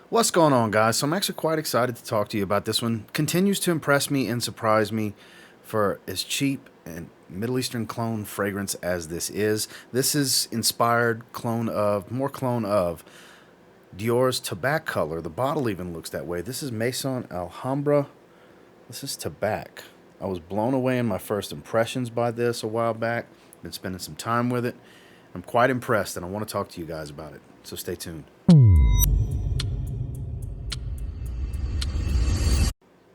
What's going on, guys? So I'm actually quite excited to talk to you about this one. Continues to impress me and surprise me for as cheap and Middle Eastern clone fragrance as this is. This is inspired more clone of Dior's Tobacolor. The bottle even looks that way. This is Maison Alhambra. This is Tabac. I was blown away in my first impressions by this a while back. Been spending some time with it. I'm quite impressed, and I want to talk to you guys about it. So stay tuned.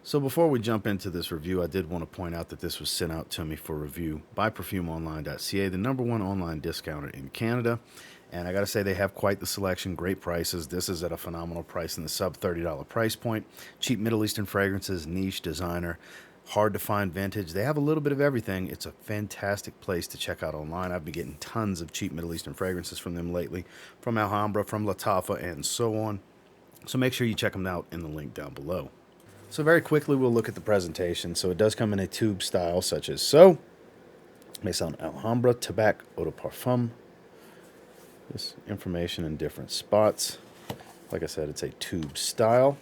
So before we jump into this review, I did want to point out that this was sent out to me for review by PerfumeOnline.ca, the #1 online discounter in Canada. And I got to say, they have quite the selection, great prices. This is at a phenomenal price in the sub $30 price point. Cheap Middle Eastern fragrances, niche designer, hard to find vintage. They have a little bit of everything. It's a fantastic place to check out online. I've been getting tons of cheap Middle Eastern fragrances from them lately, from Alhambra, from Latafa, and so on. So make sure you check them out in the link down below. So very quickly, we'll look at the presentation. So it does come in a tube style, such as so. Maison Alhambra Tabac Eau de Parfum. This information in different spots. Like I said, it's a tube style.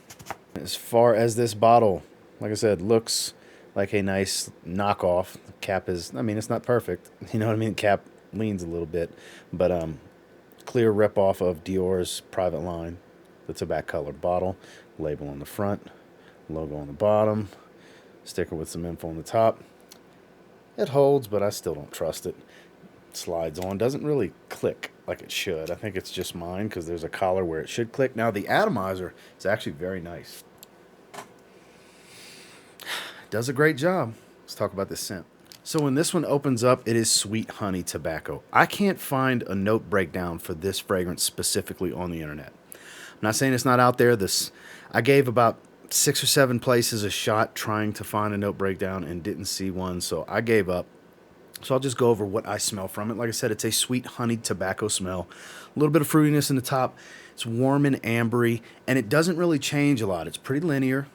As far as this bottle, like I said, looks like a nice knockoff. The cap is, I mean, it's not perfect. You know what I mean? Cap leans a little bit, but clear rip-off of Dior's private line. The Tobacolor bottle, label on the front. Logo on the bottom, sticker with some info on the top. It holds, but I still don't trust it. Slides on, doesn't really click like it should. I think it's just mine because there's a collar where it should click. Now the atomizer is actually very nice. Does a great job. Let's talk about this scent. So when this one opens up, it is sweet honey tobacco. I can't find a note breakdown for this fragrance specifically on the internet. I'm not saying it's not out there. I gave about 6 or 7 places a shot trying to find a note breakdown and didn't see one, so I gave up. So I'll just go over what I smell from it. Like I said, it's a sweet honeyed tobacco smell. A little bit of fruitiness in the top. It's warm and ambery, and it doesn't really change a lot. It's pretty linear.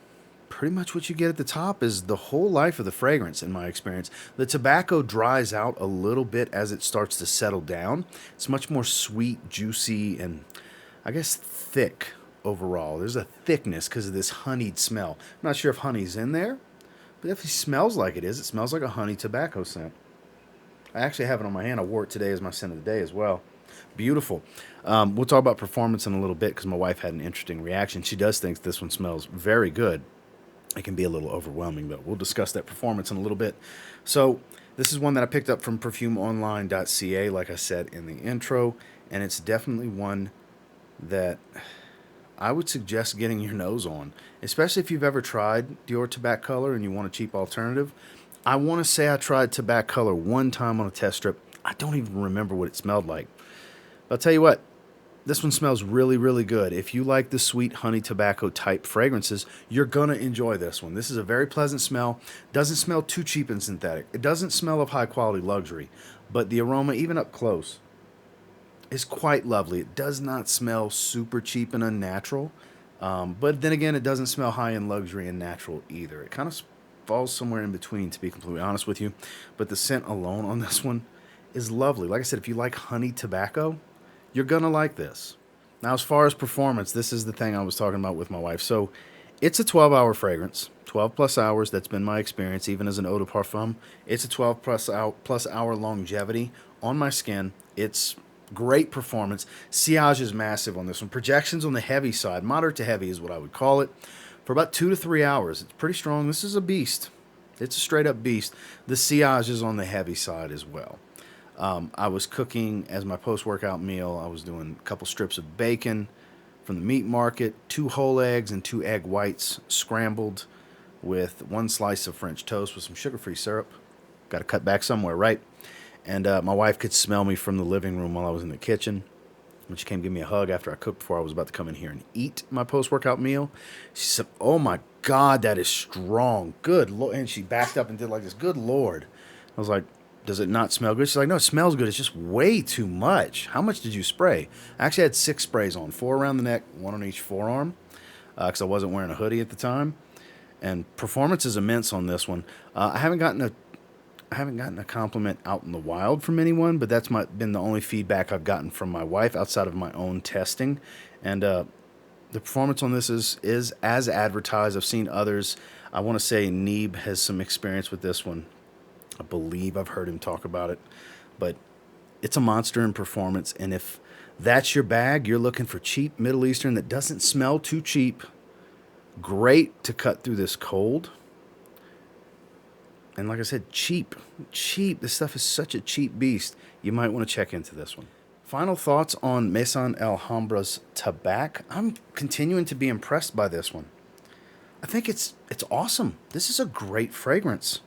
Pretty much what you get at the top is the whole life of the fragrance, in my experience. The tobacco dries out a little bit as it starts to settle down. It's much more sweet, juicy, and I guess thick overall. There's a thickness because of this honeyed smell. I'm not sure if honey's in there, but if it smells like it is, it smells like a honey tobacco scent. I actually have it on my hand. I wore it today as my scent of the day as well. Beautiful. We'll talk about performance in a little bit because my wife had an interesting reaction. She does think this one smells very good. It can be a little overwhelming, but we'll discuss that performance in a little bit. So this is one that I picked up from PerfumeOnline.ca, like I said in the intro, and it's definitely one that I would suggest getting your nose on, especially if you've ever tried Dior Tobacolor and you want a cheap alternative. I want to say I tried Tobacolor one time on a test strip. I don't even remember what it smelled like. But I'll tell you what, this one smells really, really good. If you like the sweet honey tobacco type fragrances, you're going to enjoy this one. This is a very pleasant smell. Doesn't smell too cheap and synthetic. It doesn't smell of high quality luxury, but the aroma, even up close, is quite lovely. It does not smell super cheap and unnatural, but then again, it doesn't smell high-end luxury and natural either. It kind of falls somewhere in between, to be completely honest with you, but the scent alone on this one is lovely. Like I said, if you like honey tobacco, you're going to like this. Now, as far as performance, this is the thing I was talking about with my wife. So it's a 12-hour fragrance, 12 plus hours. That's been my experience, even as an eau de parfum. It's a 12 plus hour longevity on my skin. It's great performance. Sillage is massive on this one. Projections on the heavy side, moderate to heavy is what I would call it, for about 2 to 3 hours. It's pretty strong. This is a beast. It's a straight up beast. The sillage is on the heavy side as well. I was cooking as my post-workout meal. I was doing a couple strips of bacon from the meat market, 2 whole eggs and 2 egg whites scrambled with 1 slice of French toast with some sugar-free syrup. Got to cut back somewhere, right? And my wife could smell me from the living room while I was in the kitchen. When she came give me a hug after I cooked before I was about to come in here and eat my post-workout meal, she said, "Oh my God, that is strong. Good Lord." And she backed up and did like this. Good Lord. I was like, "Does it not smell good?" She's like, "No, it smells good. It's just way too much. How much did you spray?" I actually had 6 sprays on, 4 around the neck, 1 on each forearm, because I wasn't wearing a hoodie at the time. And performance is immense on this one. I haven't gotten a compliment out in the wild from anyone, but that's been the only feedback I've gotten from my wife outside of my own testing. And The performance on this is as advertised. I've seen others. I want to say Neeb has some experience with this one. I believe I've heard him talk about it. But it's a monster in performance. And if that's your bag, you're looking for cheap Middle Eastern that doesn't smell too cheap. Great to cut through this cold. And like I said, cheap. Cheap. This stuff is such a cheap beast. You might want to check into this one. Final thoughts on Maison Alhambra's Tabac. I'm continuing to be impressed by this one. I think it's awesome. This is a great fragrance.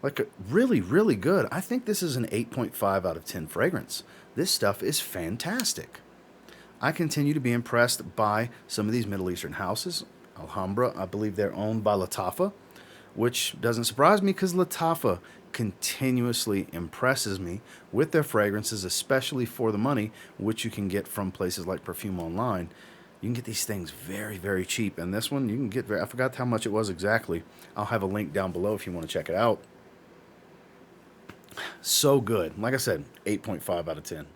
Like, really, really good. I think this is an 8.5 out of 10 fragrance. This stuff is fantastic. I continue to be impressed by some of these Middle Eastern houses. Alhambra, I believe they're owned by Latafa, which doesn't surprise me because Latafa continuously impresses me with their fragrances, especially for the money, which you can get from places like Perfume Online. You can get these things very, very cheap. And this one, you can get, I forgot how much it was exactly. I'll have a link down below if you want to check it out. So good. Like I said, 8.5 out of 10.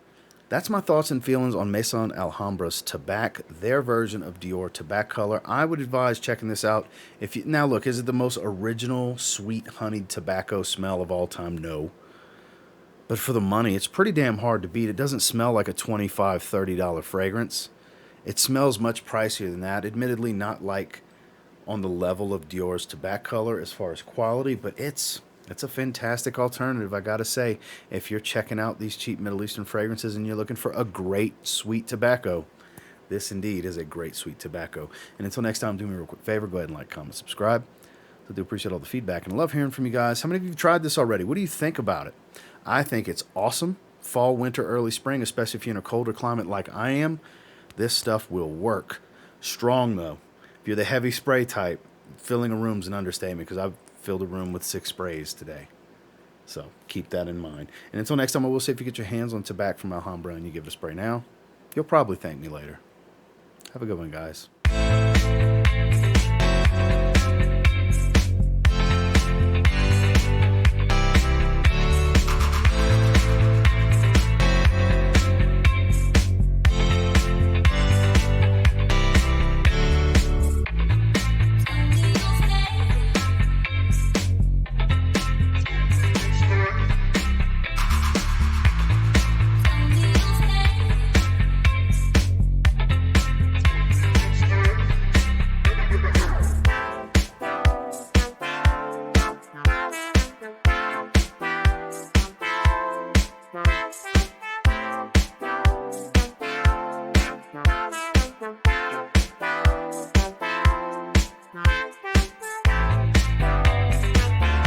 That's my thoughts and feelings on Maison Alhambra's Tabac, their version of Dior Tobacolor. I would advise checking this out. If you, now look, is it the most original sweet honeyed tobacco smell of all time? No. But for the money, it's pretty damn hard to beat. It doesn't smell like a $25, $30 fragrance. It smells much pricier than that. Admittedly, not like on the level of Dior's Tobacolor as far as quality, but it's a fantastic alternative, I gotta say. If you're checking out these cheap Middle Eastern fragrances and you're looking for a great sweet tobacco, this indeed is a great sweet tobacco. And until next time, do me a real quick favor. Go ahead and like, comment, subscribe. I do appreciate all the feedback and I love hearing from you guys. How many of you have tried this already? What do you think about it? I think it's awesome. Fall, winter, early spring, especially if you're in a colder climate like I am, this stuff will work. Strong though. If you're the heavy spray type, filling a room's an understatement because I've filled a room with 6 sprays today. So keep that in mind. And until next time, I will say if you get your hands on Tabac from Alhambra and you give it a spray now, you'll probably thank me later. Have a good one, guys.